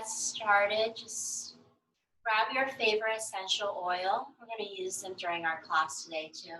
get started, just grab your favorite essential oil. We're going to use them during our class today too.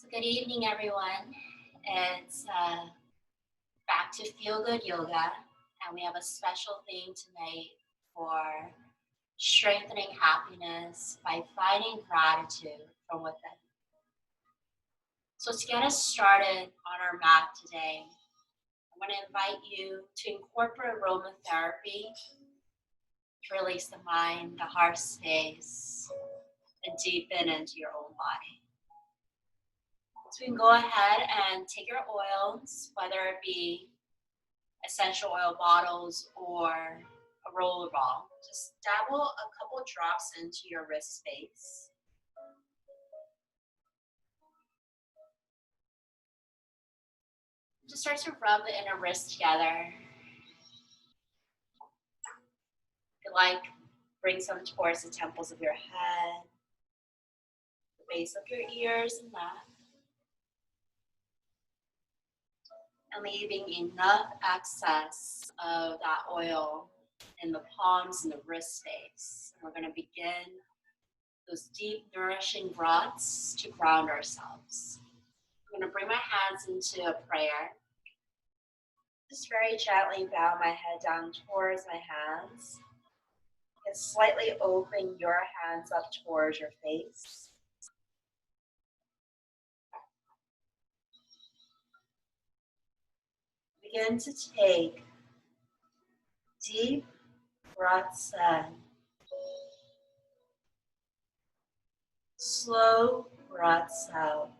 So good evening, everyone. It's back to Feel Good Yoga, and we have a special theme tonight for strengthening happiness by finding gratitude from within. So to get us started on our mat today, I'm going to invite you to incorporate aromatherapy to release the mind, the heart space, and deepen into your own body. So you can go ahead and take your oils, whether it be essential oil bottles or a roller ball. Just dabble a couple drops into your wrist space. Just start to rub the inner wrist together. If you like, bring some towards the temples of your head, the base of your ears and neck. And leaving enough excess of that oil in the palms and the wrist space. And we're going to begin those deep, nourishing breaths to ground ourselves. I'm going to bring my hands into a prayer. Just very gently bow my head down towards my hands. And slightly open your hands up towards your face. Begin to take deep breaths in. Slow breaths out.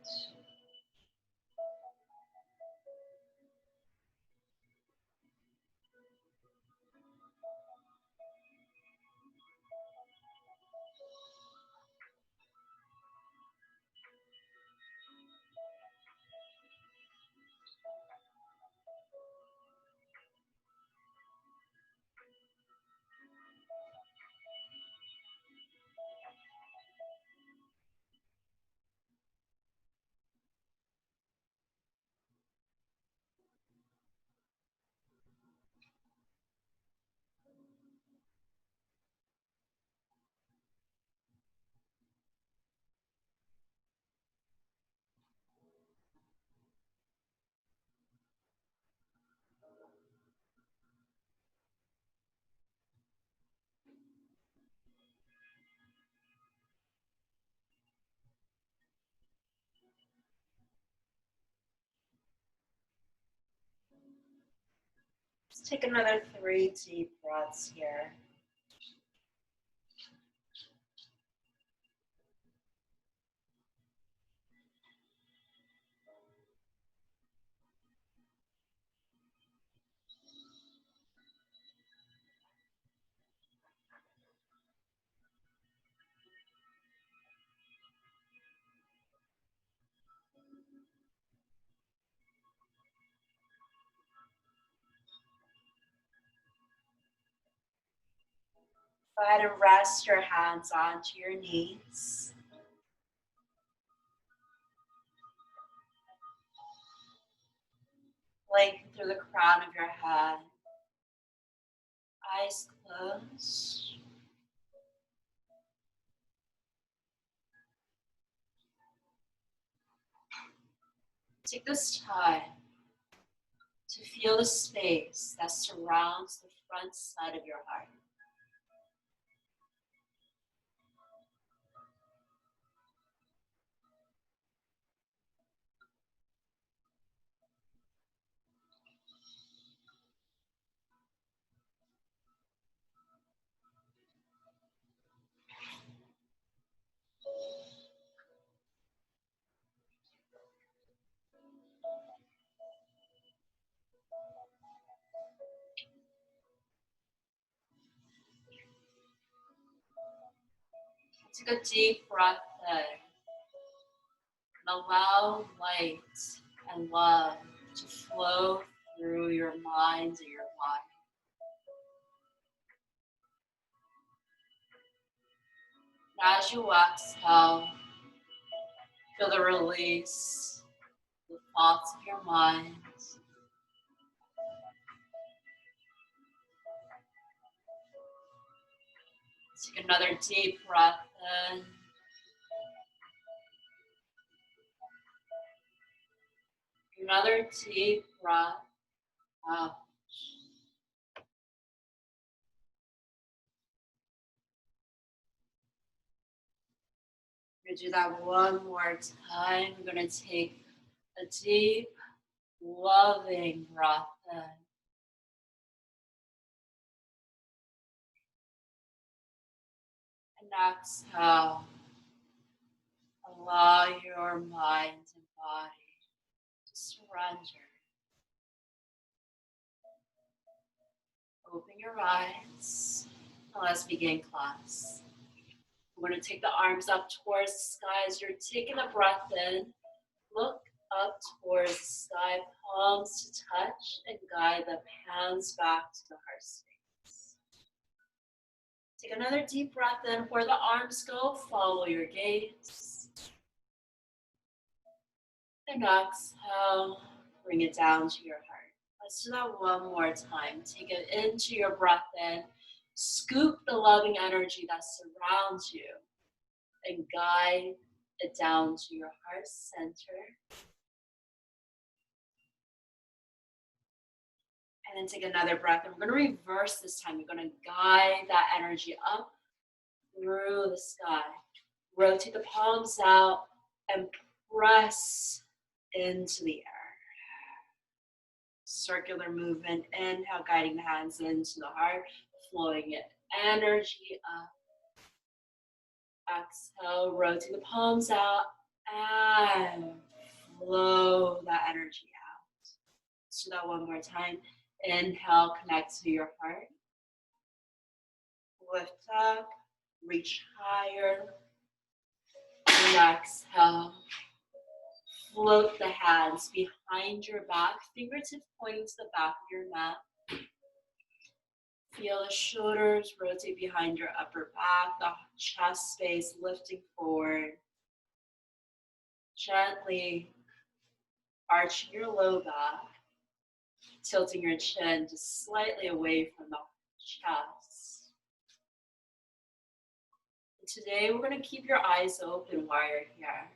Let's take another 3 deep breaths here. Go ahead and rest your hands onto your knees. Lengthen through the crown of your head. Eyes closed. Take this time to feel the space that surrounds the front side of your heart. Take a deep breath in and allow light and love to flow through your mind and your body. And as you exhale, feel the release, the thoughts of your mind. Take another deep breath in. Another deep breath out. We're gonna do that one more time. We're gonna take a deep, loving breath in. And exhale. Allow your mind and body to surrender. Open your eyes. And let's begin class. We're going to take the arms up towards the sky as you're taking a breath in. Look up towards the sky, palms to touch, and guide the hands back to the heart space. Take another deep breath in. Where the arms go, follow your gaze. And exhale, bring it down to your heart. Let's do that one more time. Take it into your breath in. Scoop the loving energy that surrounds you and guide it down to your heart center. And then take another breath. And we're going to reverse this time. You're going to guide that energy up through the sky. Rotate the palms out and press into the air. Circular movement. Inhale, guiding the hands into the heart, flowing it. Energy up. Exhale, rotate the palms out and flow that energy out. Let's do that one more time. Inhale, connect to your heart. Lift up, reach higher. And exhale. Float the hands behind your back, fingertips pointing to the back of your mat. Feel the shoulders rotate behind your upper back, the chest space lifting forward. Gently arching your low back, tilting your chin just slightly away from the chest. And today we're going to keep your eyes open while you're here.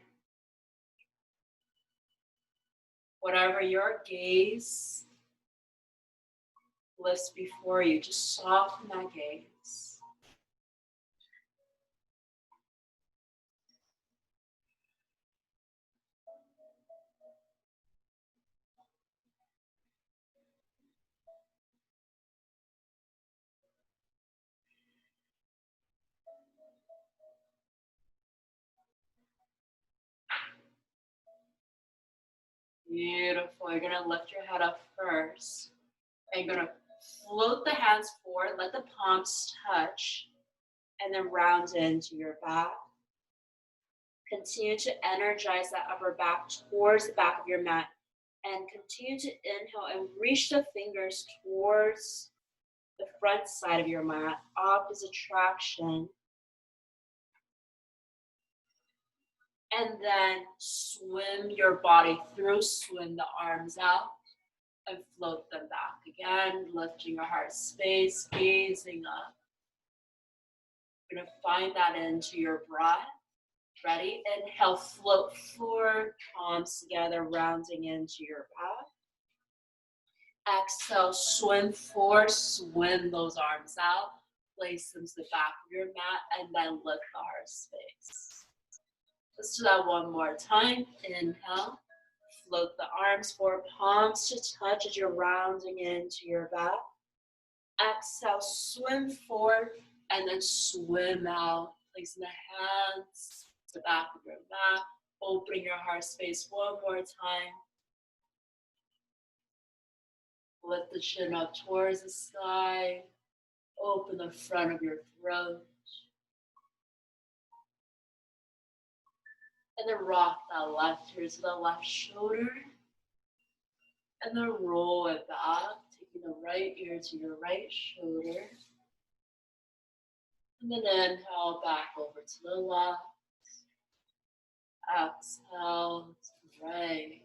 Whatever your gaze lifts before you, just soften that gaze. Beautiful. You're going to lift your head up first. And you're going to float the hands forward, let the palms touch, and then round into your back. Continue to energize that upper back towards the back of your mat. And continue to inhale and reach the fingers towards the front side of your mat, opposite traction. And then swim your body through, swim the arms out and float them back. Again, lifting your heart space, gazing up. You're gonna find that into your breath. Ready? Inhale, float forward, palms together, rounding into your back. Exhale, swim forward, swim those arms out. Place them to the back of your mat and then lift the heart space. Let's do that one more time. Inhale, float the arms forward, palms to touch as you're rounding into your back. Exhale, swim forward and then swim out. Placing the hands to the back of your mat, opening your heart space one more time. Lift the chin up towards the sky. Open the front of your throat. And then rock that left ear to the left shoulder. And then roll it back, taking the right ear to your right shoulder. And then inhale back over to the left. Exhale to the right.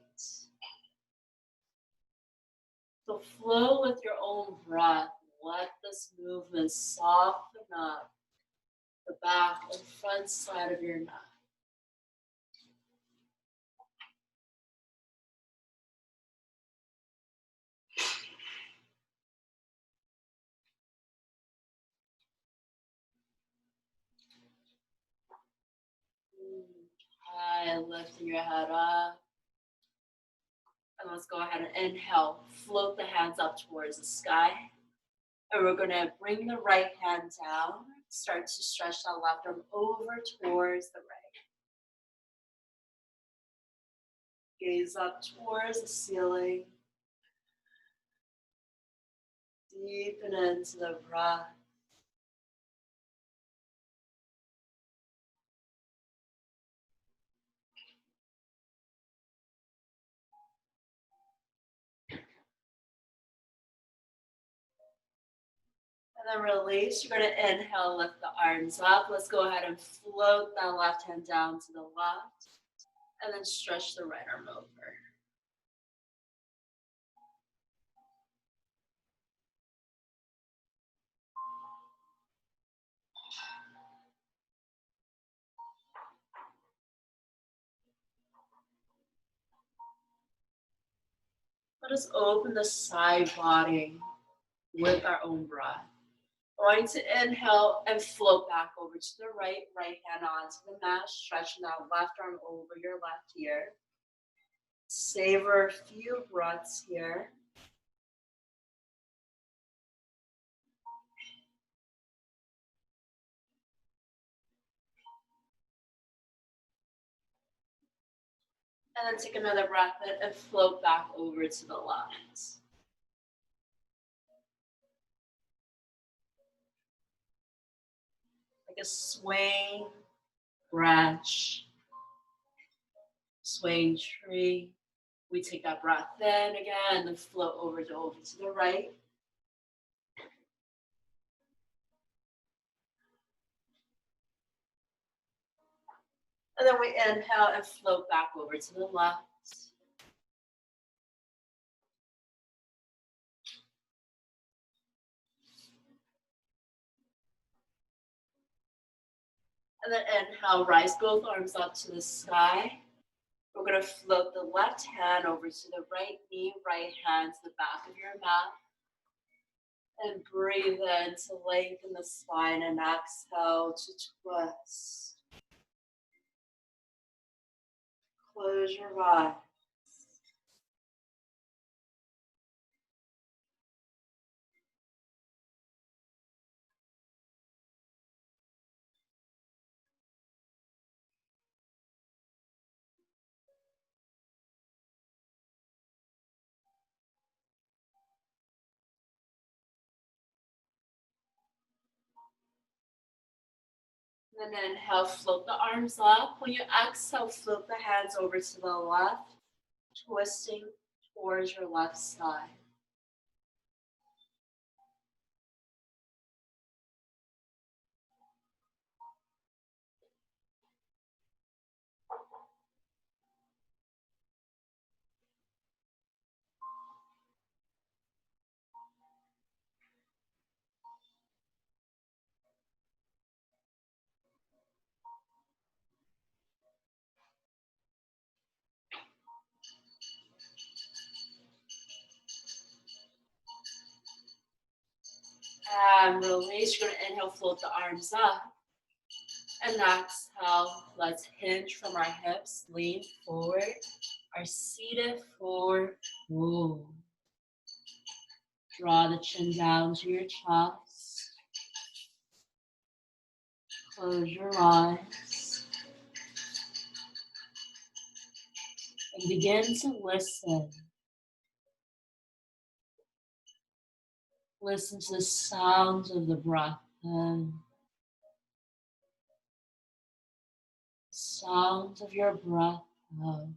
So flow with your own breath. Let this movement soften up the back and front side of your neck. Lifting your head up. And let's go ahead and inhale. Float the hands up towards the sky. And we're going to bring the right hand down. Start to stretch that left arm over towards the right. Gaze up towards the ceiling. Deepen into the breath. And then release. You're going to inhale, lift the arms up. Let's go ahead and float that left hand down to the left. And then stretch the right arm over. Let us open the side body with our own breath. Going to inhale and float back over to the right, right hand onto the mat, stretching that left arm over your left ear. Savor a few breaths here. And then take another breath in and float back over to the left. Like a swaying branch, swaying tree. We take that breath in again and float over to the right. And then we inhale and float back over to the left. And then inhale, rise both arms up to the sky. We're going to float the left hand over to the right knee, right hand to the back of your mat. And breathe in to lengthen the spine and exhale to twist. Close your eyes. And then inhale, float the arms up. When you exhale, float the hands over to the left, twisting towards your left side. And release. You're going to inhale, float the arms up. And exhale, let's hinge from our hips, lean forward, our seated forward fold. Draw the chin down to your chest. Close your eyes. And begin to listen. Listen to the sounds of the breath in, sound of your breath out.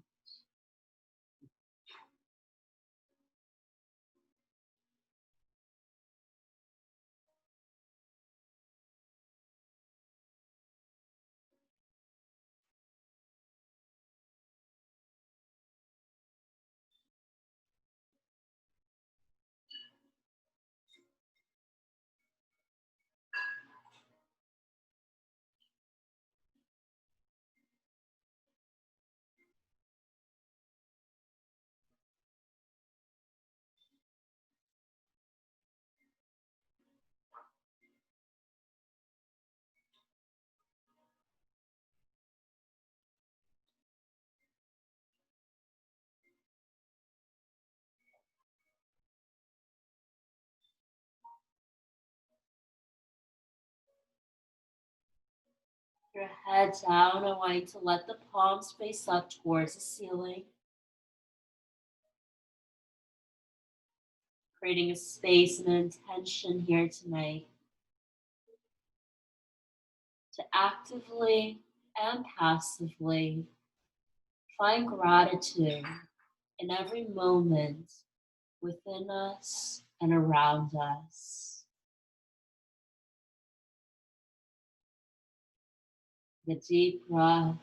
Your head down. I want you to let the palms face up towards the ceiling, creating a space and an intention here tonight to actively and passively find gratitude in every moment within us and around us. The deep breath.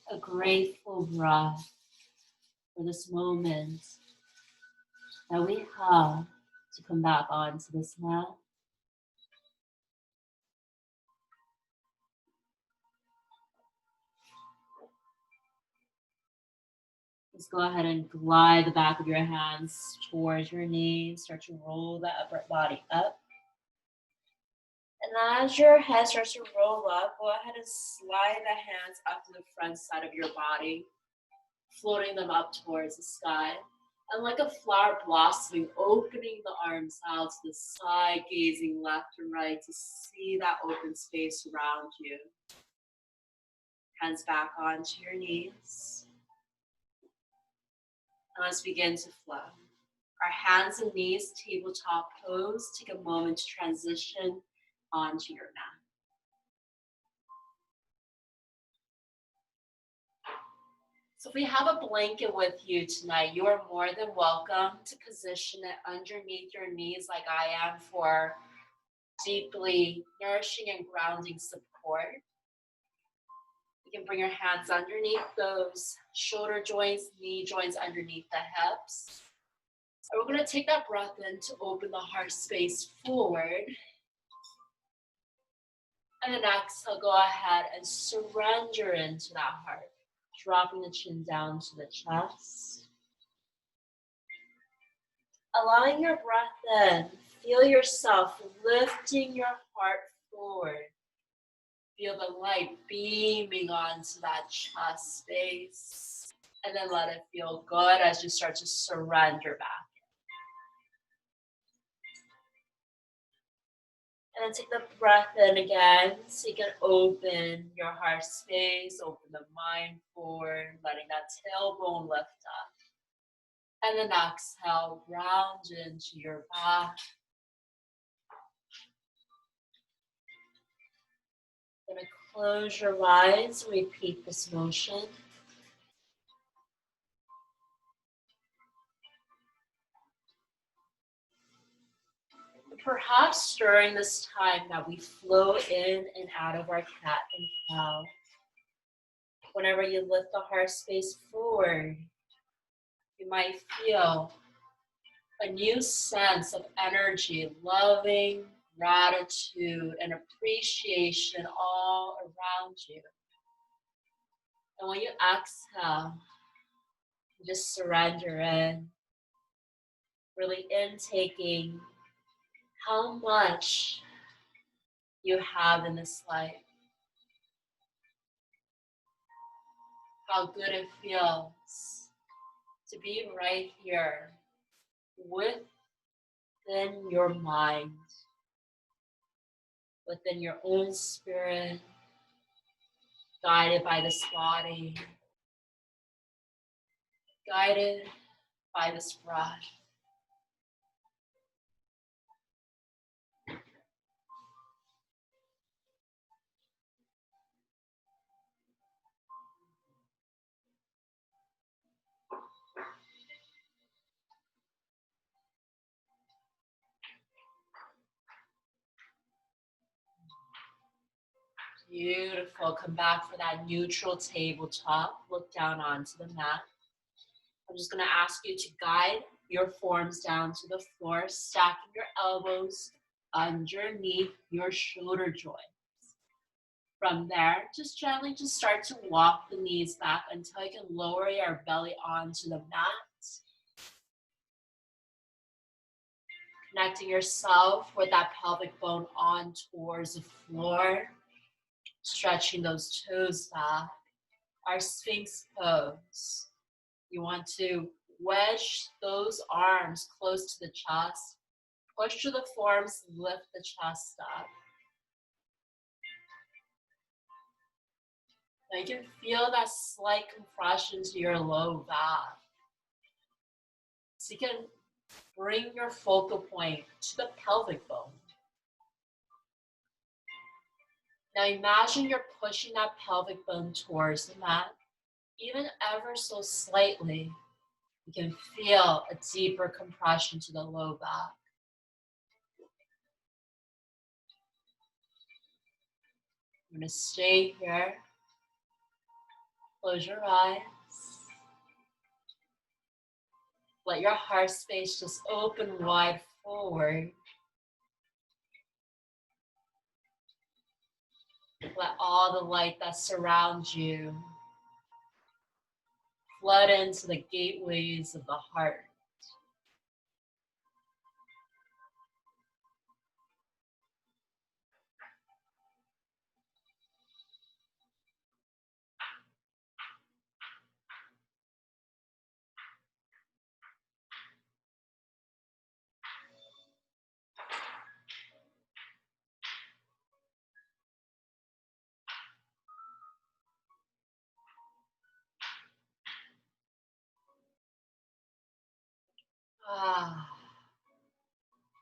A grateful breath for this moment that we have to come back onto this mat. Just go ahead and glide the back of your hands towards your knees. Start to roll the upper body up. And as your head starts to roll up, go ahead and slide the hands up to the front side of your body, floating them up towards the sky. And like a flower blossoming, opening the arms out to the side, gazing left and right to see that open space around you. Hands back onto your knees. And let's begin to flow. Our hands and knees, tabletop pose. Take a moment to transition onto your mat. So if we have a blanket with you tonight, you are more than welcome to position it underneath your knees like I am for deeply nourishing and grounding support. You can bring your hands underneath those shoulder joints, knee joints underneath the hips. And we're going to take that breath in to open the heart space forward. And then exhale, go ahead and surrender into that heart, dropping the chin down to the chest. Allowing your breath in, feel yourself lifting your heart forward. Feel the light beaming onto that chest space. And then let it feel good as you start to surrender back. And then take the breath in again, so you can open your heart space, open the mind forward, letting that tailbone lift up. And then exhale, round into your back. Gonna close your eyes, repeat this motion. Perhaps during this time that we flow in and out of our cat and cow, whenever you lift the heart space forward, you might feel a new sense of energy, loving, gratitude, and appreciation all around you. And when you exhale, you just surrender in, really intaking how much you have in this life, how good it feels to be right here within your mind, within your own spirit, guided by this body, guided by this breath. Beautiful. Come back for that neutral tabletop. Look down onto the mat. I'm just going to ask you to guide your forms down to the floor, stacking your elbows underneath your shoulder joints. From there, just gently just start to walk the knees back until you can lower your belly onto the mat. Connecting yourself with that pelvic bone on towards the floor. Stretching those toes back. Our Sphinx pose. You want to wedge those arms close to the chest. Push through the forearms, lift the chest up. Now you can feel that slight compression to your low back. So you can bring your focal point to the pelvic bone. Now imagine you're pushing that pelvic bone towards the mat, even ever so slightly. You can feel a deeper compression to the low back. I'm going to stay here. Close your eyes. Let your heart space just open wide forward. Let all the light that surrounds you flood into the gateways of the heart.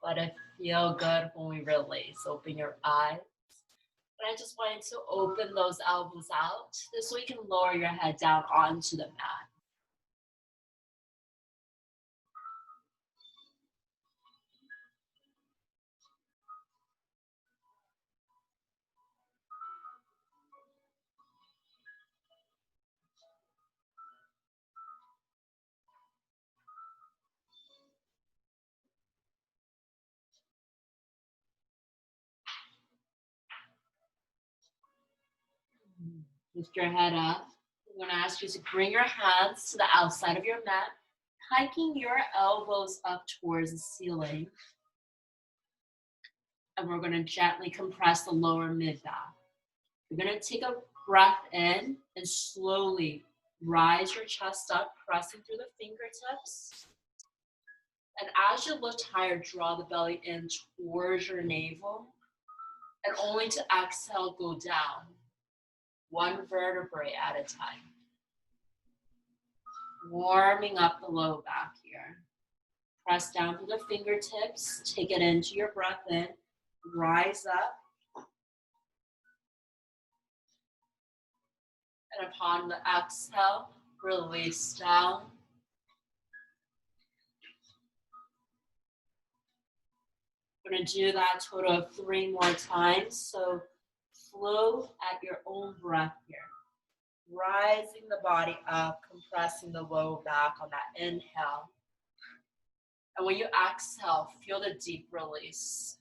Let it feel good when we release. Open your eyes. And I just want you to open those elbows out. This way you can lower your head down onto the mat. Lift your head up. I'm going to ask you to bring your hands to the outside of your mat, hiking your elbows up towards the ceiling. And we're going to gently compress the lower mid back. You're going to take a breath in and slowly rise your chest up, pressing through the fingertips. And as you lift higher, draw the belly in towards your navel. And only to exhale, go down. One vertebrae at a time. Warming up the low back here. Press down through the fingertips. Take it into your breath in. Rise up. And upon the exhale, release down. We're going to do that a total of 3 more times. So flow at your own breath here. Rising the body up, compressing the low back on that inhale. And when you exhale, feel the deep release.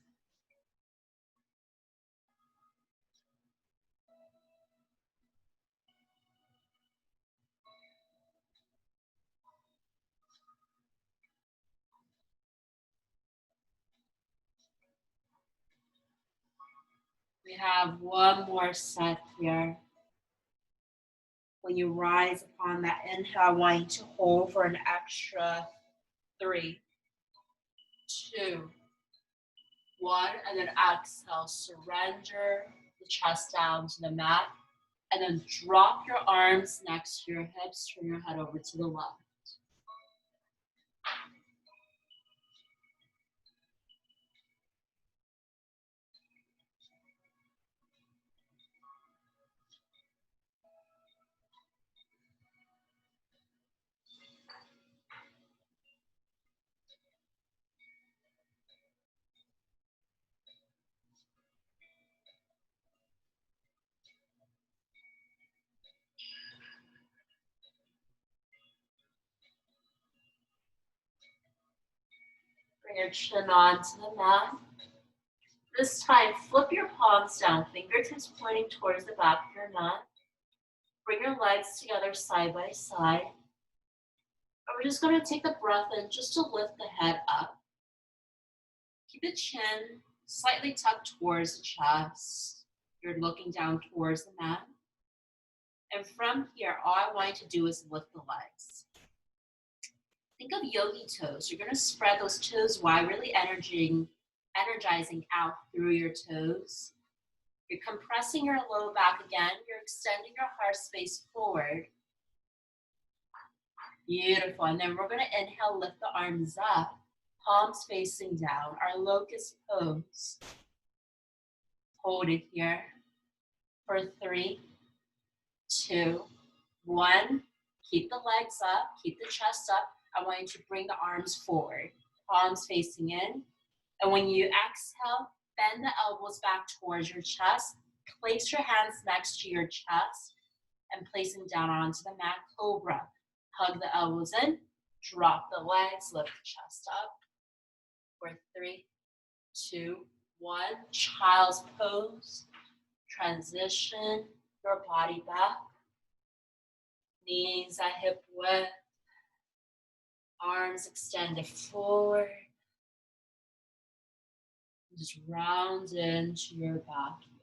We have one more set here. When you rise upon that inhale, I want you to hold for an extra 3, 2, 1, and then exhale. Surrender the chest down to the mat, and then drop your arms next to your hips. Turn your head over to the left. Bring your chin onto the mat. This time, flip your palms down, fingertips pointing towards the back of your mat. Bring your legs together side by side. And we're just going to take the breath in just to lift the head up. Keep the chin slightly tucked towards the chest. You're looking down towards the mat. And from here, all I want you to do is lift the legs. Think of yogi toes. You're going to spread those toes wide, really energizing out through your toes. You're compressing your low back again. You're extending your heart space forward. Beautiful. And then we're going to inhale, lift the arms up, palms facing down, our locust pose. Hold it here for 3, 2, 1. Keep the legs up, keep the chest up. I want you to bring the arms forward, palms facing in. And when you exhale, bend the elbows back towards your chest. Place your hands next to your chest and place them down onto the mat, cobra. Hug the elbows in, drop the legs, lift the chest up. For 3, 2, 1. Child's pose. Transition your body back. Knees at hip width. Arms extended forward. Just round into your back here.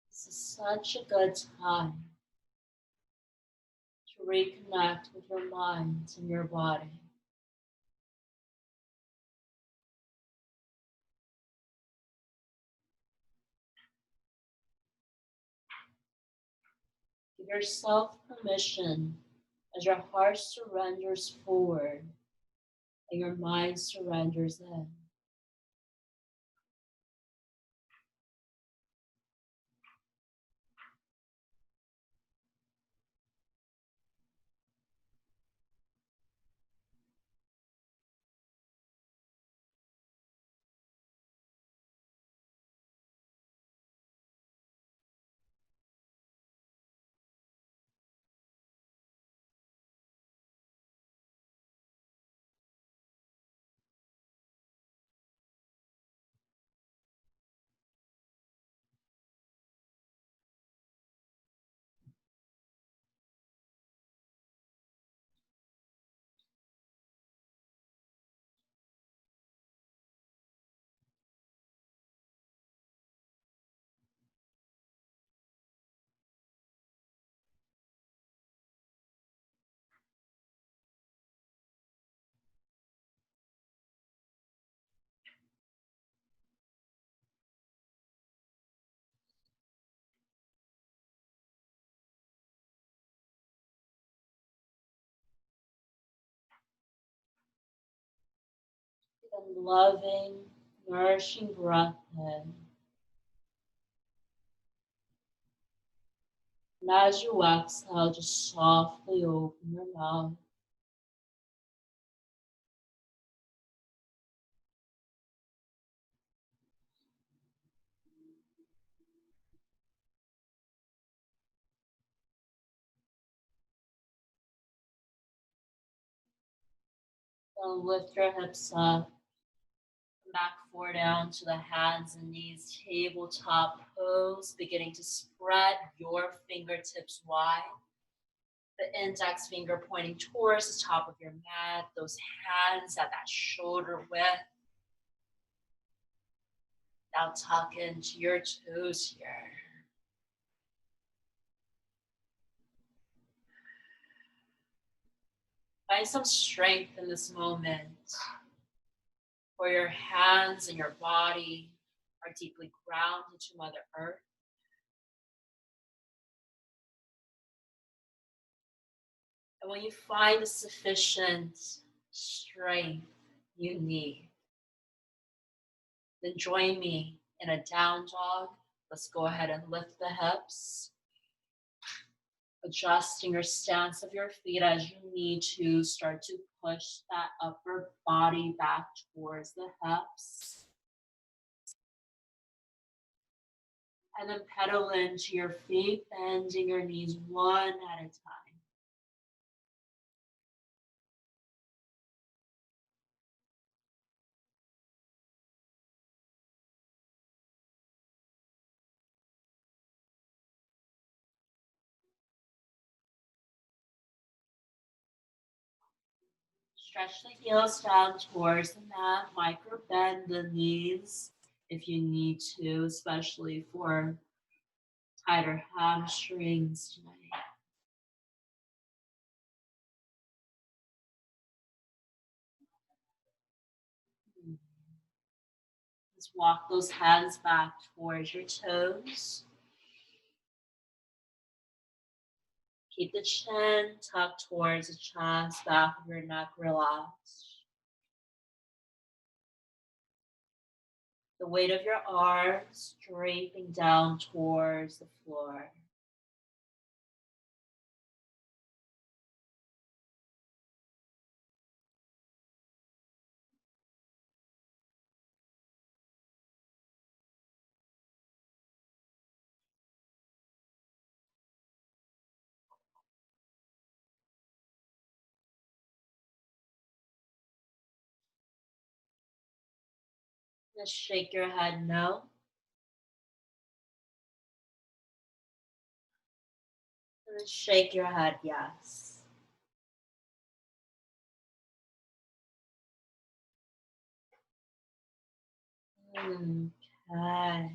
This is such a good time to reconnect with your mind and your body. Give yourself permission as your heart surrenders forward and your mind surrenders in. And loving, nourishing breath in. And as you exhale, just softly open your mouth. Then lift your hips up. Back four down to the hands and knees, tabletop pose, beginning to spread your fingertips wide. The index finger pointing towards the top of your mat, those hands at that shoulder width. Now tuck into your toes here. Find some strength in this moment for your hands and your body are deeply grounded to Mother Earth. And when you find the sufficient strength you need, then join me in a down dog. Let's go ahead and lift the hips, adjusting your stance of your feet as you need to. Start to push that upper body back towards the hips. And then pedal into your feet, bending your knees one at a time. Stretch the heels down towards the mat, micro bend the knees if you need to, especially for tighter hamstrings tonight. Let's walk those hands back towards your toes. Keep the chin tucked towards the chest, back of your neck relaxed. The weight of your arms draping down towards the floor. Just shake your head no. And then shake your head yes. Okay.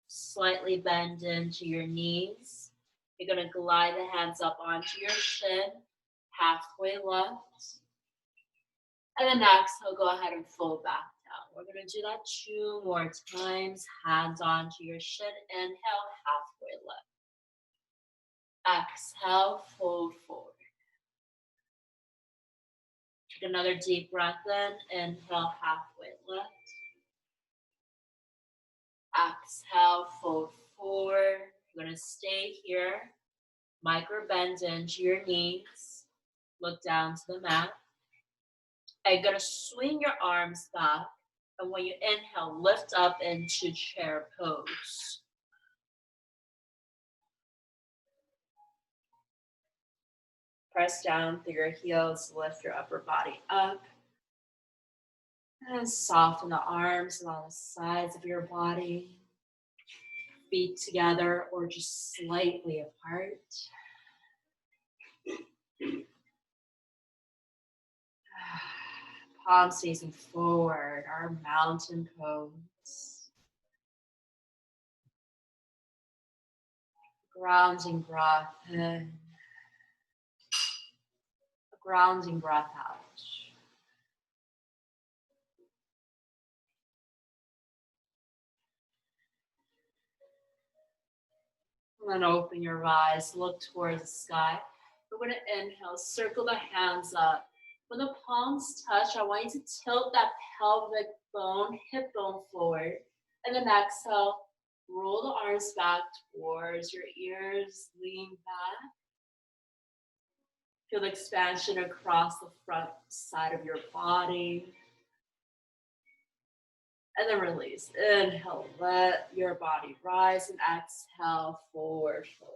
Slightly bend into your knees. You're going to glide the hands up onto your shin, halfway left. And then exhale, go ahead and fold back down. We're going to do that 2 more times. Hands onto your shin. Inhale, halfway left. Exhale, fold forward. Take another deep breath in. Inhale, halfway left. Exhale, fold forward. You're going to stay here. Micro bend into your knees. Look down to the mat. And you're going to swing your arms back. And when you inhale, lift up into chair pose. Press down through your heels, lift your upper body up. And soften the arms along the sides of your body. Feet together or just slightly apart. Palms facing forward, our mountain pose. Grounding breath in. Grounding breath out. And then open your eyes, look towards the sky. We're going to inhale, circle the hands up. When the palms touch, I want you to tilt that pelvic bone, hip bone forward. And then exhale, roll the arms back towards your ears, lean back. Feel the expansion across the front side of your body. And then release. Inhale, let your body rise, and exhale, forward fold.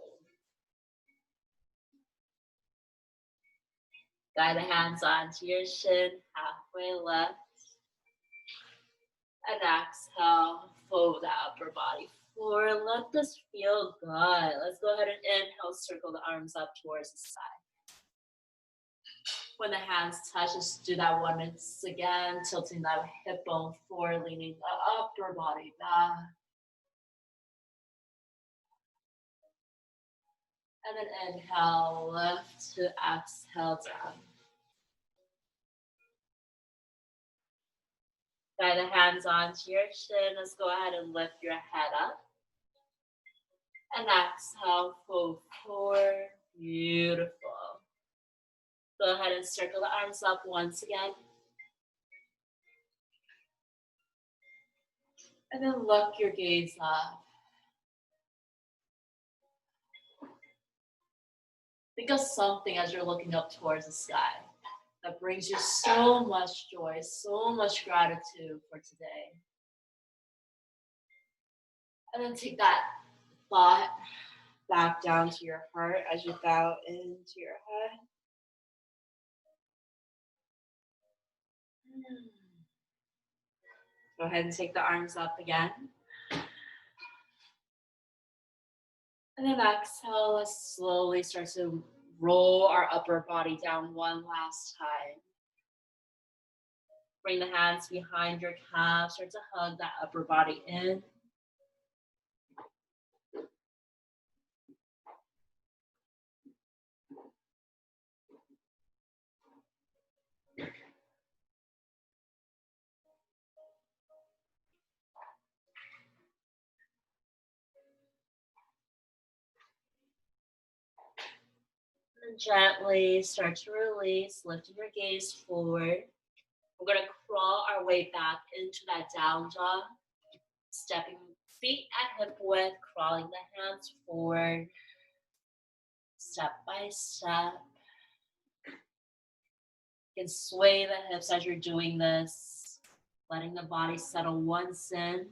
Guide the hands onto your shin, halfway left. And exhale, fold the upper body forward. Let this feel good. Let's go ahead and inhale, circle the arms up towards the side. When the hands touch, just do that once again, tilting that hip bone forward, leaning the upper body back. And then inhale, lift to exhale down. Guide the hands onto your chin. Let's go ahead and lift your head up. And exhale, fold forward. Beautiful. Go ahead and circle the arms up once again. And then look your gaze up. Think of something as you're looking up towards the sky that brings you so much joy, so much gratitude for today. And then take that thought back down to your heart as you bow into your head. Go ahead and take the arms up again. And then exhale, let's slowly start to roll our upper body down one last time. Bring the hands behind your calves, start to hug that upper body in. And gently start to release, lifting your gaze forward. We're going to crawl our way back into that down dog, stepping feet at hip width, crawling the hands forward, step by step. You can sway the hips as you're doing this, letting the body settle once in.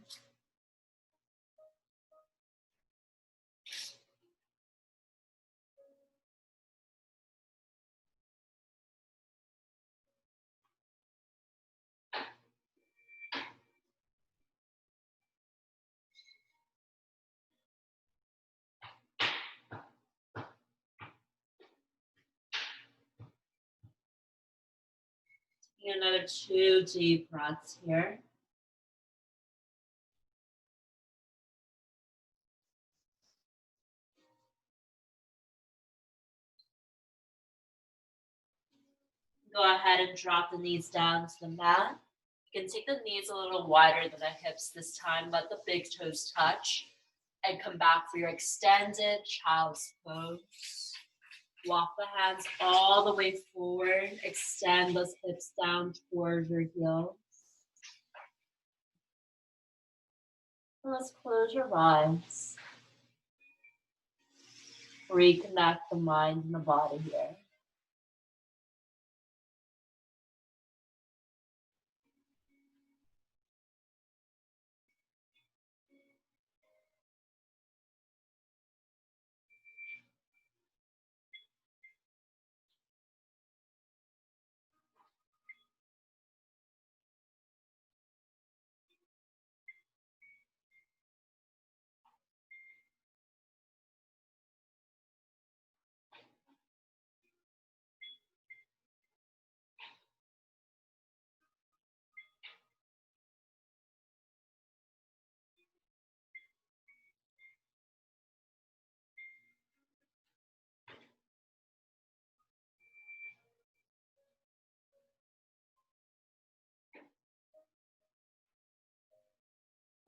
Taking another 2 deep breaths here. Go ahead and drop the knees down to the mat. You can take the knees a little wider than the hips this time. Let the big toes touch. And come back for your extended child's pose. Walk the hands all the way forward. Extend those hips down towards your heels. And let's close your eyes. Reconnect the mind and the body here.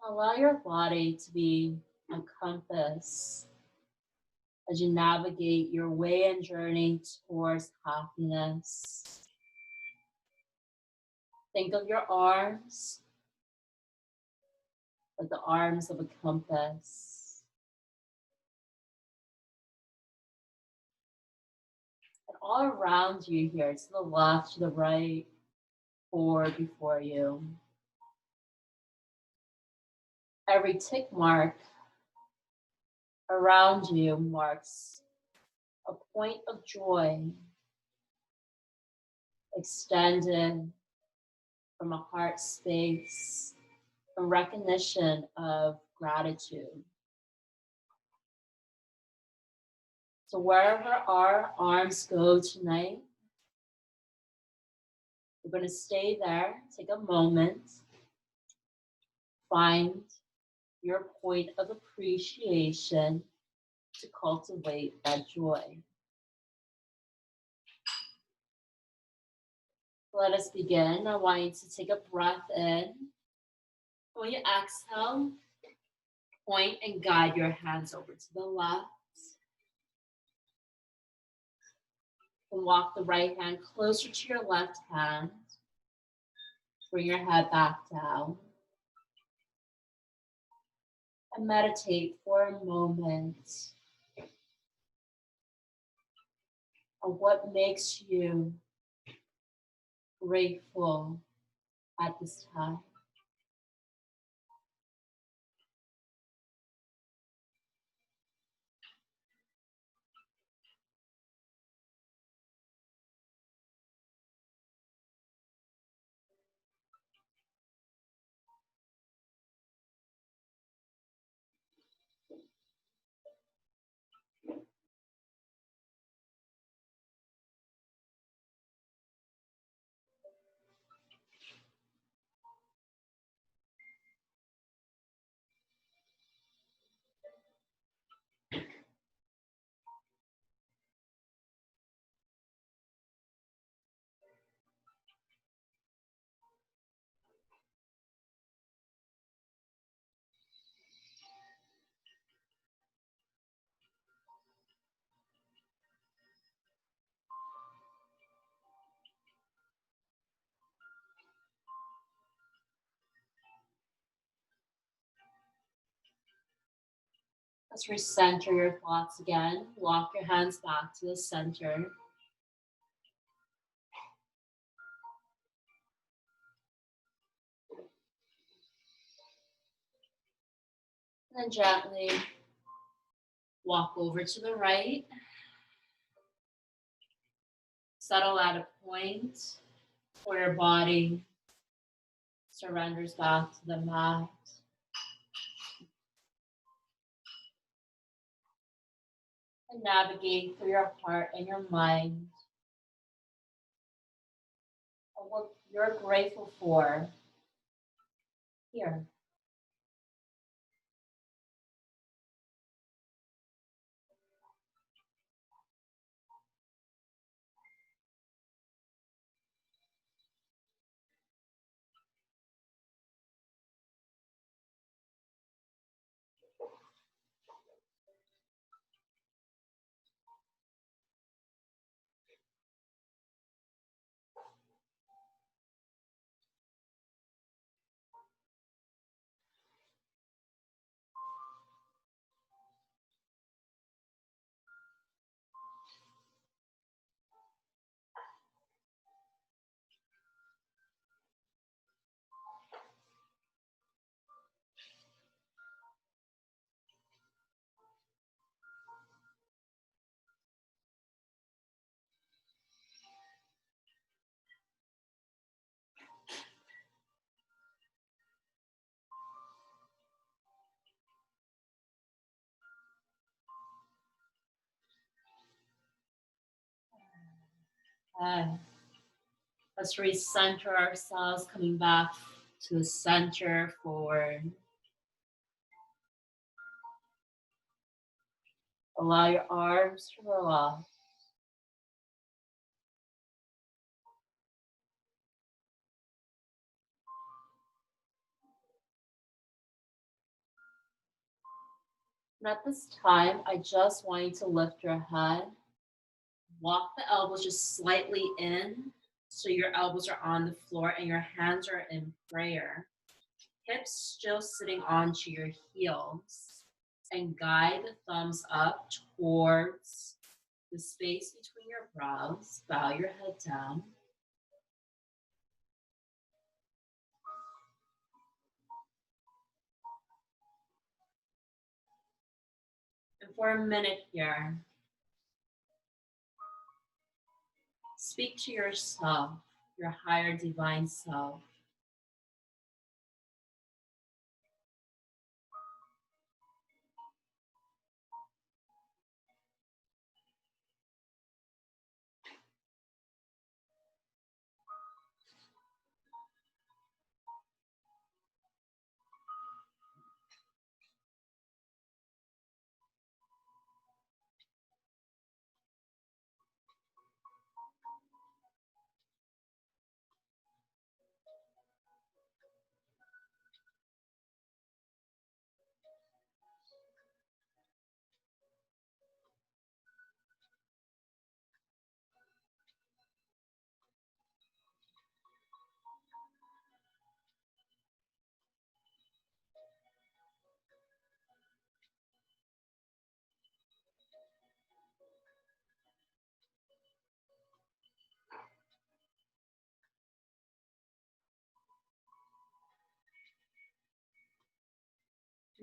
Allow your body to be a compass as you navigate your way and journey towards happiness. Think of your arms like the arms of a compass. And all around you here, to the left, to the right, forward before you. Every tick mark around you marks a point of joy extended from a heart space, a recognition of gratitude. So wherever our arms go tonight, we're going to stay there, take a moment, find your point of appreciation to cultivate that joy. Let us begin. I want you to take a breath in. When you exhale, point and guide your hands over to the left. And walk the right hand closer to your left hand. Bring your head back down. And meditate for a moment on what makes you grateful at this time. Let's recenter your thoughts again. Walk your hands back to the center. And then gently walk over to the right. Settle at a point where your body surrenders back to the mat. And navigate through your heart and your mind of what you're grateful for here. And let's recenter ourselves, coming back to the center forward. Allow your arms to relax. And at this time, I just want you to lift your head. Walk the elbows just slightly in so your elbows are on the floor and your hands are in prayer. Hips still sitting onto your heels. And guide the thumbs up towards the space between your brows. Bow your head down. And for a minute here, speak to yourself, your higher divine self.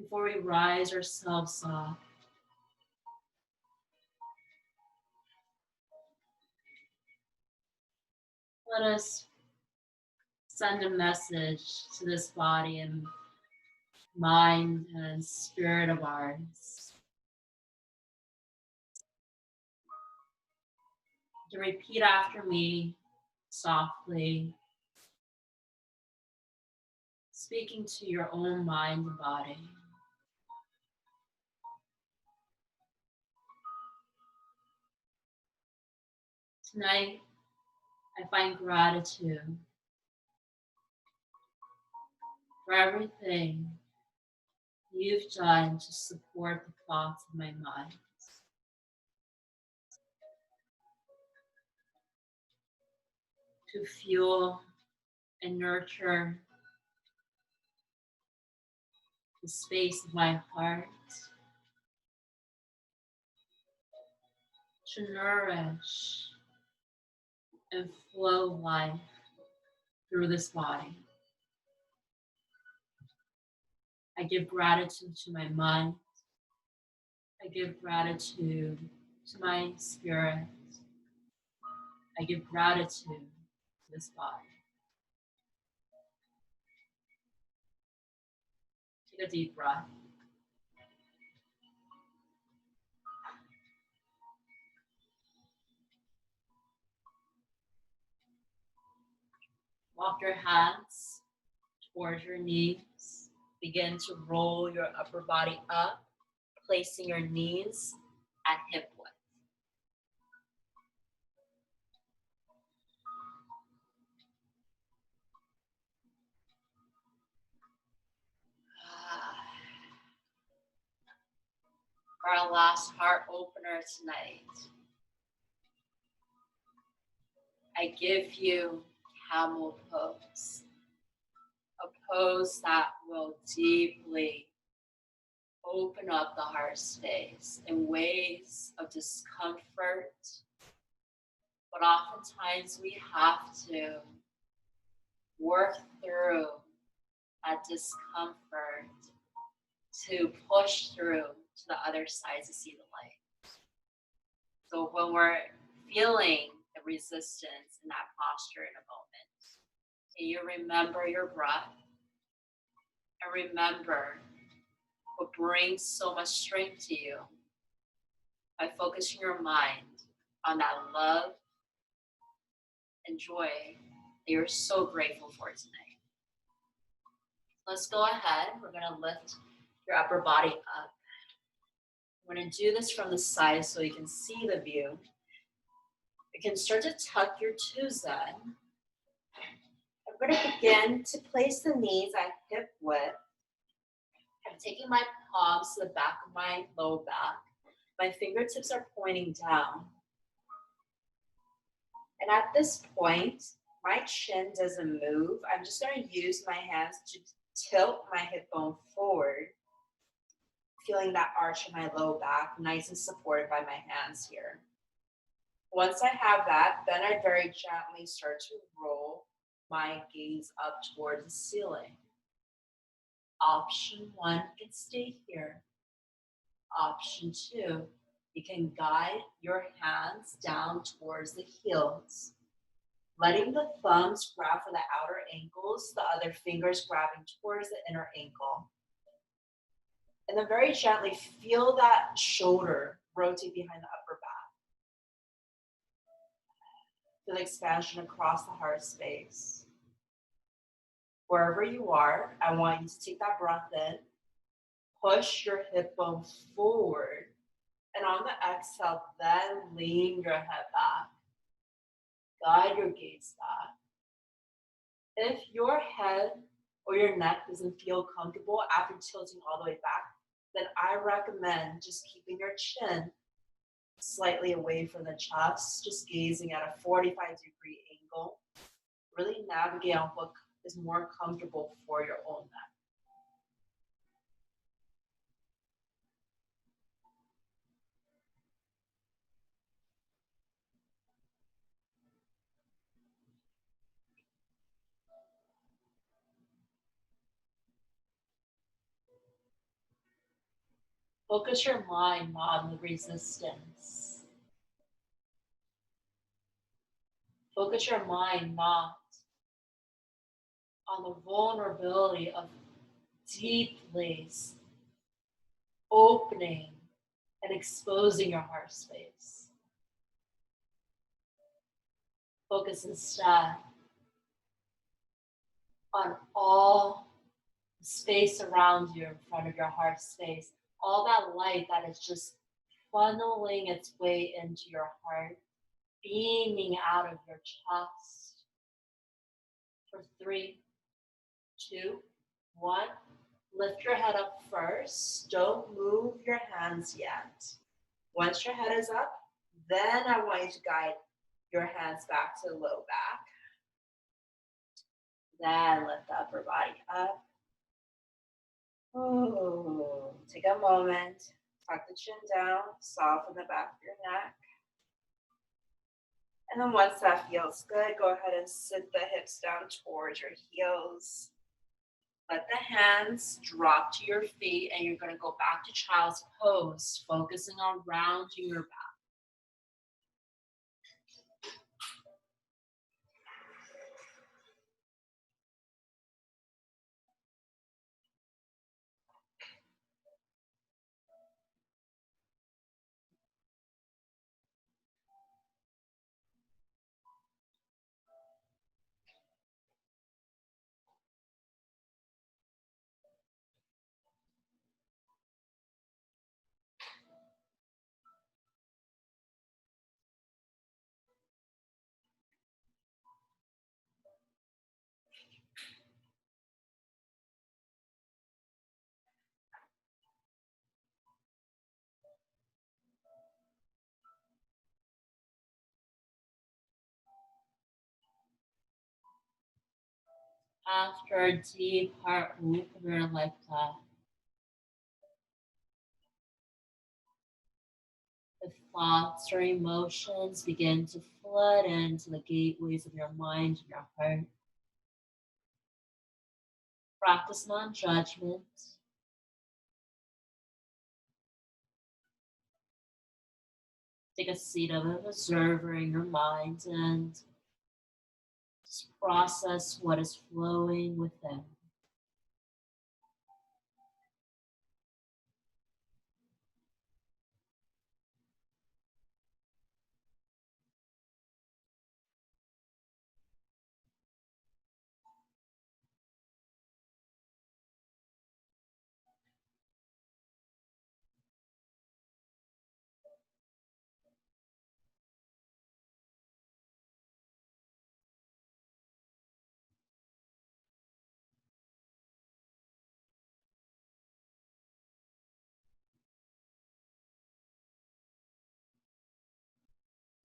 before we rise ourselves up. Let us send a message to this body and mind and spirit of ours to repeat after me softly, speaking to your own mind and body. Tonight, I find gratitude for everything you've done to support the thoughts of my mind. To fuel and nurture the space of my heart. To nourish and flow life through this body. I give gratitude to my mind. I give gratitude to my spirit. I give gratitude to this body. Take a deep breath. Walk your hands towards your knees. Begin to roll your upper body up, placing your knees at hip width. For our last heart opener tonight, I give you camel pose, a pose that will deeply open up the heart space in ways of discomfort, but oftentimes we have to work through that discomfort to push through to the other side to see the light. So when we're feeling the resistance in that posture in a moment, can you remember your breath and remember what brings so much strength to you by focusing your mind on that love and joy that you're so grateful for tonight. Let's go ahead. We're going to lift your upper body up. We're going to do this from the side so you can see the view. You can start to tuck your toes in. I'm going to begin to place the knees at hip width. I'm taking my palms to the back of my low back. My fingertips are pointing down. And at this point, my chin doesn't move. I'm just going to use my hands to tilt my hip bone forward, feeling that arch in my low back, nice and supported by my hands here. Once I have that, then I very gently start to roll my gaze up towards the ceiling. Option 1, you can stay here. Option 2, you can guide your hands down towards the heels, letting the thumbs grab for the outer ankles, the other fingers grabbing towards the inner ankle. And then very gently feel that shoulder rotate behind the upper back. Feel expansion across the heart space. Wherever you are, I want you to take that breath in, push your hip bone forward, and on the exhale, then lean your head back. Guide your gaze back. If your head or your neck doesn't feel comfortable after tilting all the way back, then I recommend just keeping your chin slightly away from the chest, just gazing at a 45-degree angle. Really navigate on what is more comfortable for your own neck. Focus your mind not on the resistance. Focus your mind not on the vulnerability of deeply opening and exposing your heart space. Focus instead on all the space around you in front of your heart space, all that light that is just funneling its way into your heart, beaming out of your chest. For 3, 2, 1. Lift your head up first. Don't move your hands yet. Once your head is up, then I want you to guide your hands back to the low back. Then lift the upper body up. Ooh. Take a moment. Tuck the chin down. Soften the back of your neck. And then once that feels good, go ahead and sit the hips down towards your heels. Let the hands drop to your feet, and you're going to go back to child's pose, focusing on rounding your back. After a deep heart opener like that, the thoughts or emotions begin to flood into the gateways of your mind and your heart. Practice non-judgment. Take a seat of an observer in your mind and just process what is flowing within.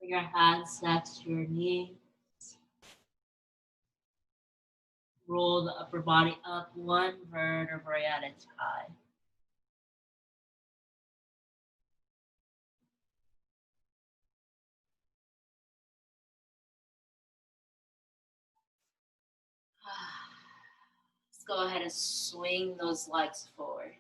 Bring your hands next to your knees. Roll the upper body up one vertebrae at a time. Let's go ahead and swing those legs forward.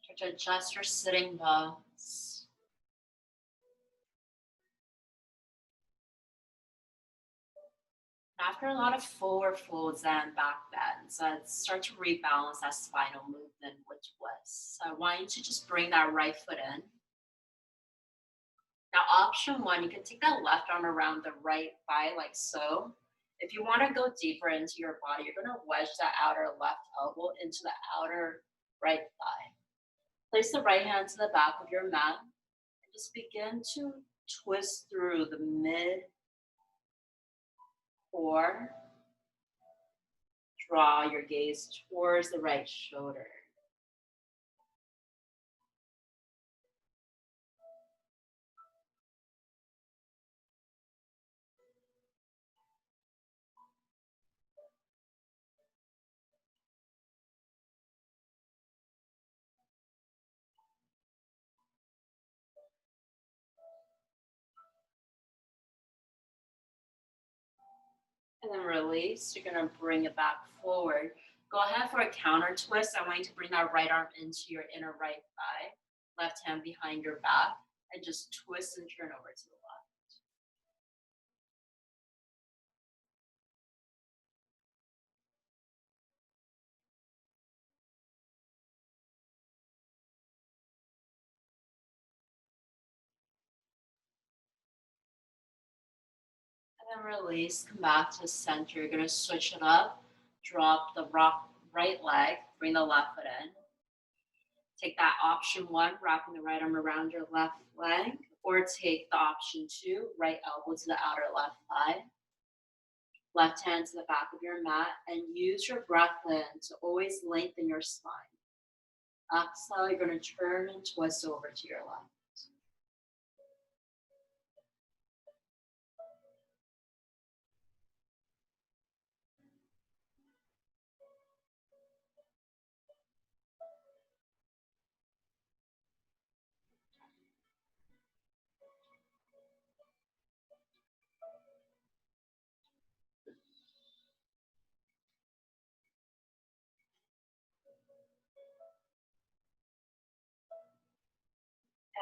Try to adjust your sitting bones. After a lot of forward folds and back bends, let's start to rebalance that spinal movement with twists. So I want you to just bring that right foot in. Now, option 1, you can take that left arm around the right thigh like so. If you want to go deeper into your body, you're going to wedge that outer left elbow into the outer right thigh. Place the right hand to the back of your mat and just begin to twist through the mid core. Draw your gaze towards the right shoulder. And then release. You're gonna bring it back forward. Go ahead for a counter twist. I want you to bring that right arm into your inner right thigh, left hand behind your back, and just twist and turn over to the left. And then release, come back to center. You're gonna switch it up. Drop the right leg, bring the left foot in. Take that option one, wrapping the right arm around your left leg, or take the option two, right elbow to the outer left thigh, left hand to the back of your mat, and use your breath in to always lengthen your spine. Exhale, you're going to turn and twist over to your left.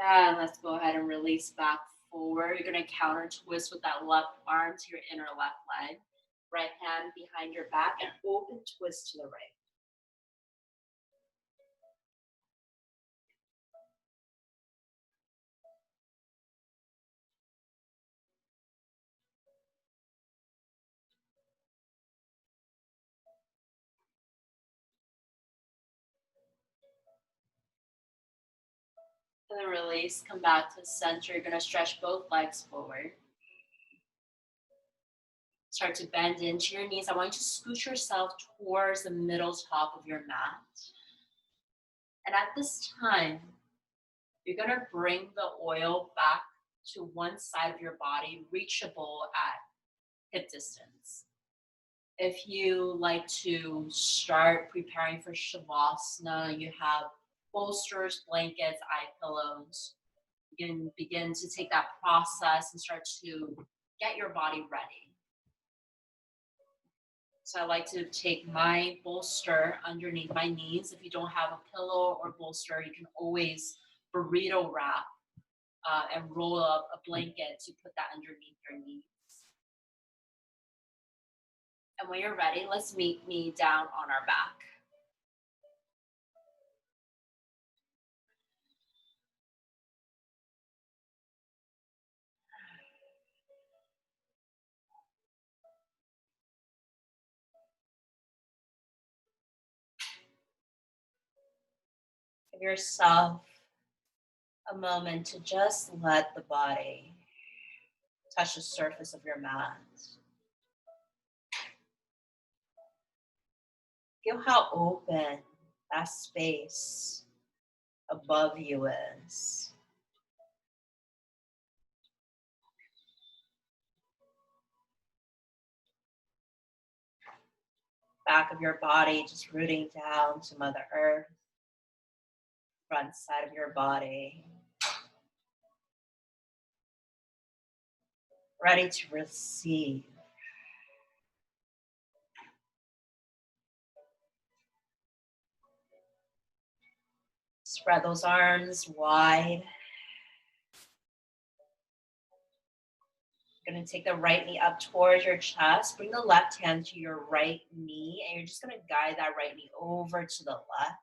And let's go ahead and release back forward. You're going to counter twist with that left arm to your inner left leg. Right hand behind your back and open twist to the right. And then release, come back to center. You're going to stretch both legs forward. Start to bend into your knees. I want you to scoot yourself towards the middle top of your mat. And at this time, you're going to bring the oil back to one side of your body, reachable at hip distance. If you like to start preparing for Shavasana, you have bolsters, blankets, eye pillows. You can begin to take that process and start to get your body ready. So I like to take my bolster underneath my knees. If you don't have a pillow or bolster, you can always burrito wrap and roll up a blanket to put that underneath your knees. And when you're ready, let's meet me down on our back. Give yourself a moment to just let the body touch the surface of your mat. Feel how open that space above you is. Back of your body just rooting down to Mother Earth. Front side of your body. Ready to receive. Spread those arms wide. You're going to take the right knee up towards your chest. Bring the left hand to your right knee, and you're just going to guide that right knee over to the left.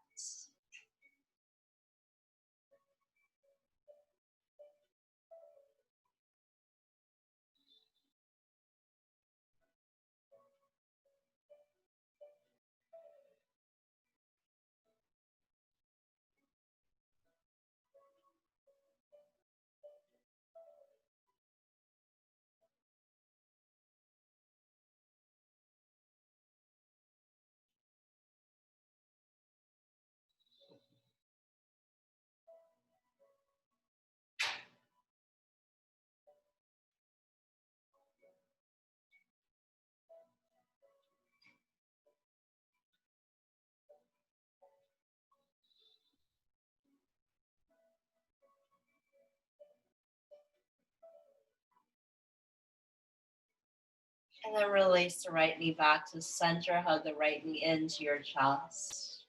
And then release the right knee back to center. Hug the right knee into your chest.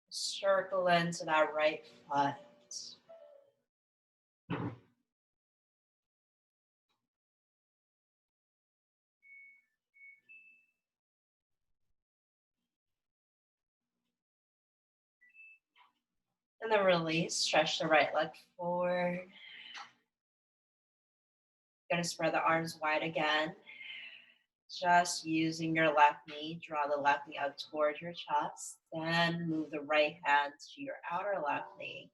Circle into that right foot. And then release. Stretch the right leg forward. Gonna spread the arms wide again. Just using your left knee, draw the left knee up towards your chest. Then move the right hand to your outer left knee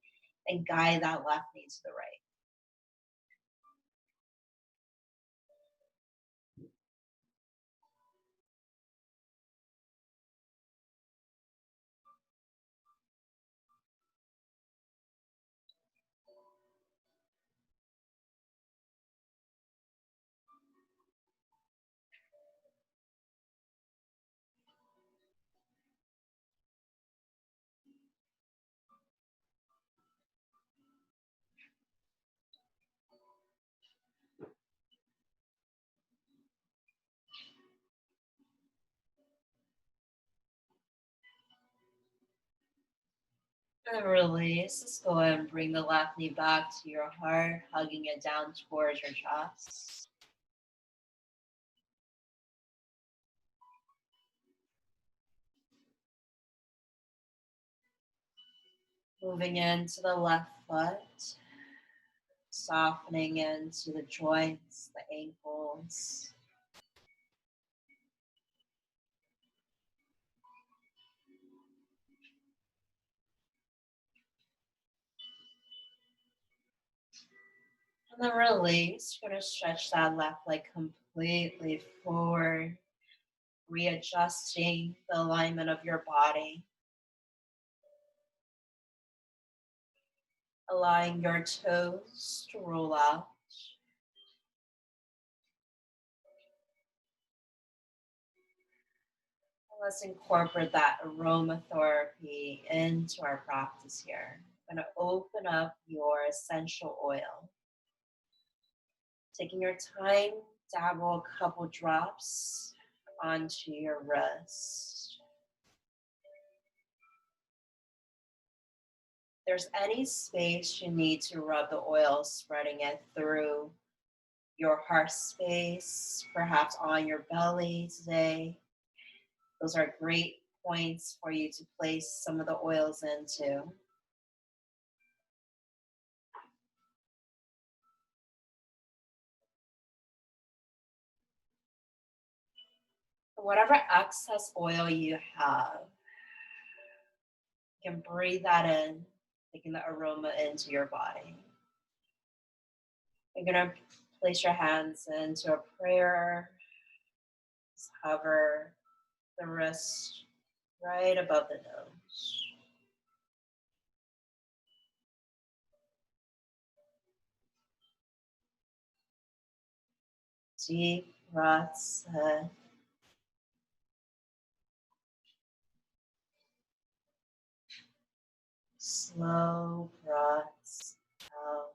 and guide that left knee to the right. And release. Let's go ahead and bring the left knee back to your heart, hugging it down towards your chest. Moving into the left foot, softening into the joints, the ankles. And then release. You're going to stretch that left leg completely forward, readjusting the alignment of your body. Allowing your toes to roll out. Let's incorporate that aromatherapy into our practice here. I'm going to open up your essential oil. Taking your time, dabble a couple drops onto your wrist. If there's any space you need to rub the oil, spreading it through your heart space, perhaps on your belly today. Those are great points for you to place some of the oils into. Whatever excess oil you have, you can breathe that in, taking the aroma into your body. You're going to place your hands into a prayer. Just hover the wrist right above the nose. Deep breaths in. Slow breaths out.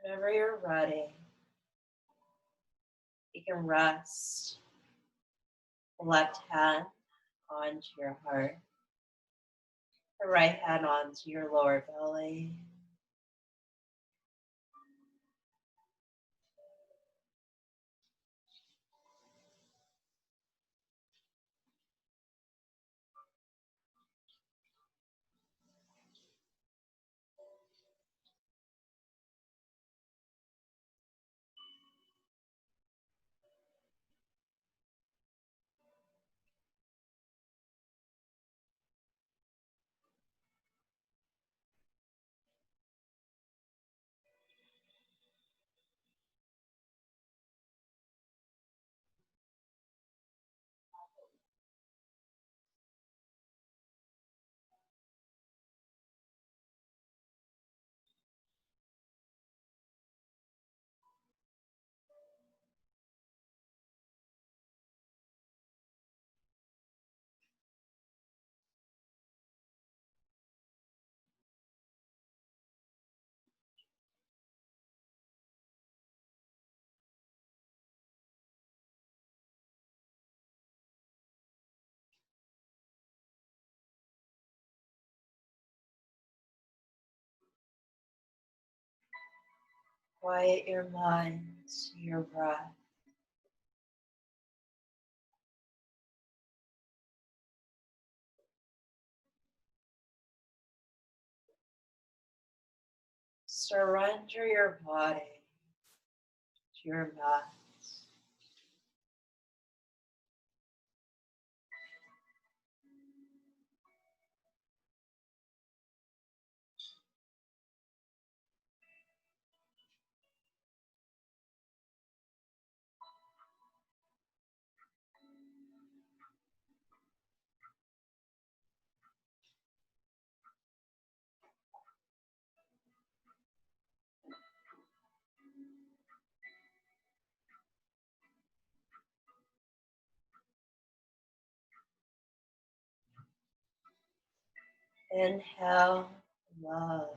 Whenever you're ready, you can rest the left hand onto your heart, the right hand onto your lower belly. Quiet your mind to your breath. Surrender your body to your mat. Inhale, love.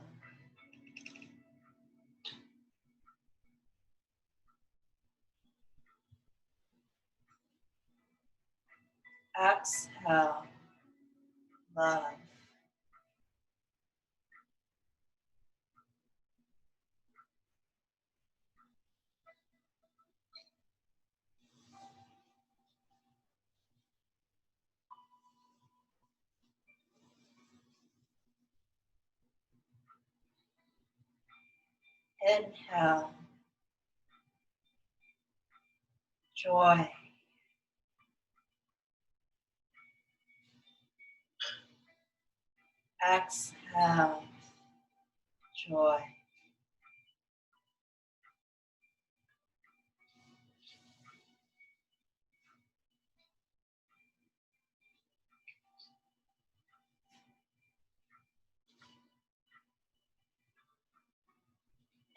Exhale, love. Inhale, joy. Exhale, joy.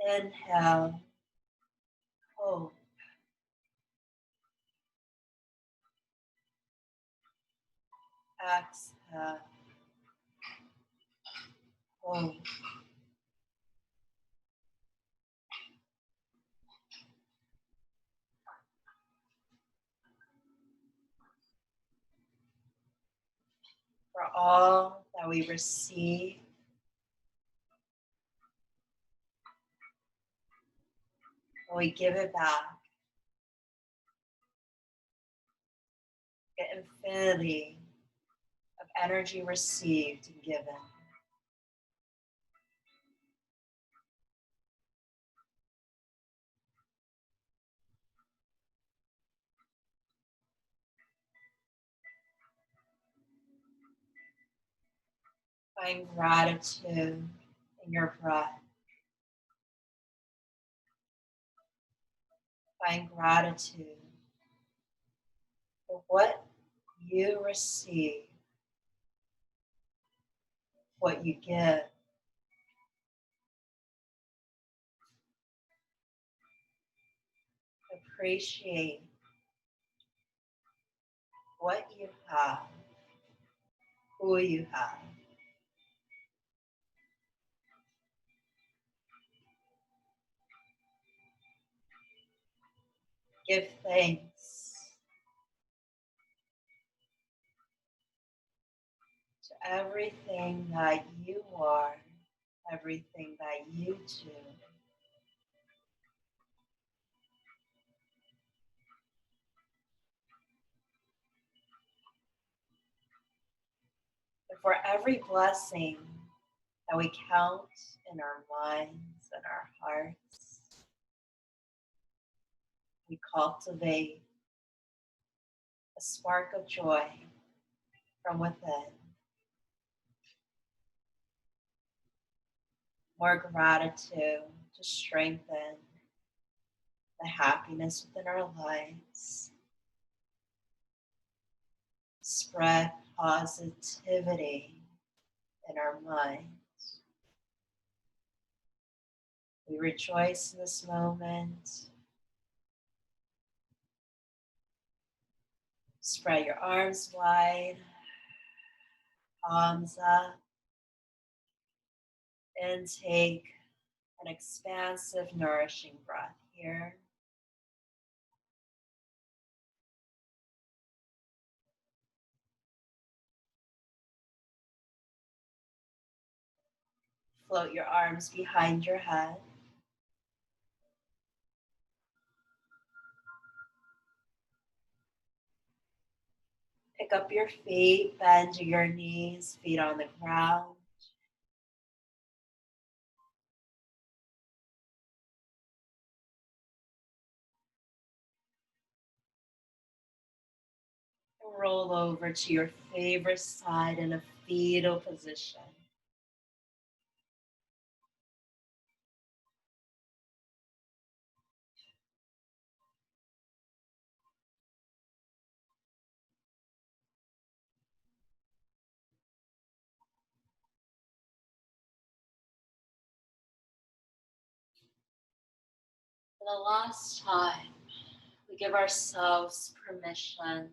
Inhale, hope. Exhale, hope. For all that we receive, when we give it back, the infinity of energy received and given. Find gratitude in your breath. Find gratitude for what you receive, what you give. Appreciate what you have, who you have. Give thanks to everything that you are, everything that you do. And for every blessing that we count in our minds and our hearts, we cultivate a spark of joy from within, more gratitude to strengthen the happiness within our lives, spread positivity in our minds. We rejoice in this moment. Spread your arms wide, palms up, and take an expansive, nourishing breath here. Float your arms behind your head. Pick up your feet, bend your knees, feet on the ground. Roll over to your favorite side in a fetal position. For the last time, we give ourselves permission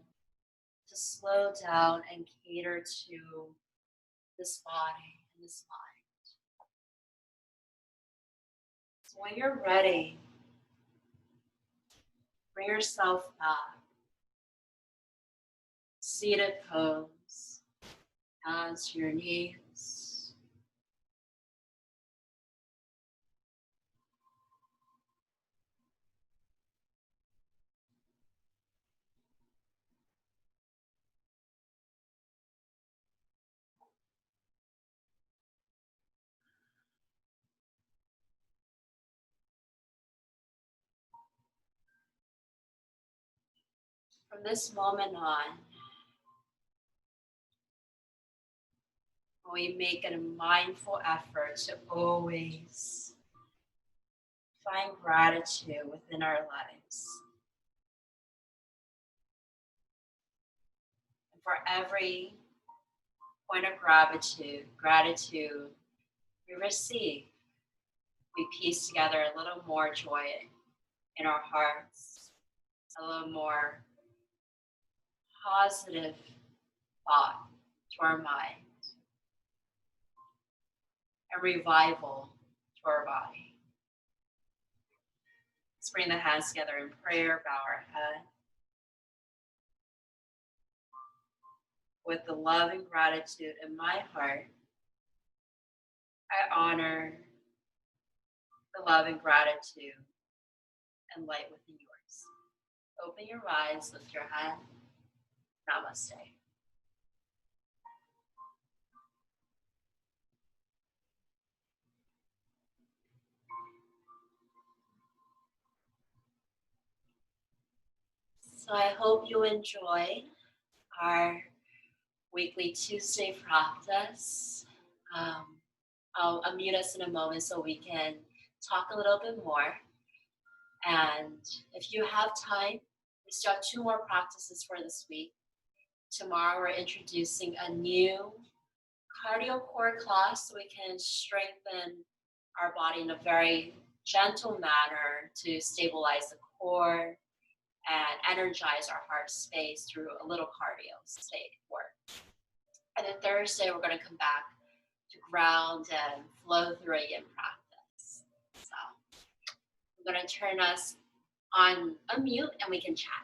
to slow down and cater to this body and this mind. So when you're ready, bring yourself back. Seated pose, hands to your knees. From this moment on, we make a mindful effort to always find gratitude within our lives. And for every point of gratitude we receive, we piece together a little more joy in our hearts, a little more positive thought to our mind, a revival to our body. Let's bring the hands together in prayer, bow our head. With the love and gratitude in my heart, I honor the love and gratitude and light within yours. Open your eyes, lift your hand. Namaste. So I hope you enjoyed our weekly Tuesday practice. I'll unmute us in a moment so we can talk a little bit more. And if you have time, we still have 2 more practices for this week. Tomorrow we're introducing a new cardio core class so we can strengthen our body in a very gentle manner to stabilize the core and energize our heart space through a little cardio state work. And then Thursday, we're going to come back to ground and flow through a yin practice. So I'm going to turn us on a mute and we can chat.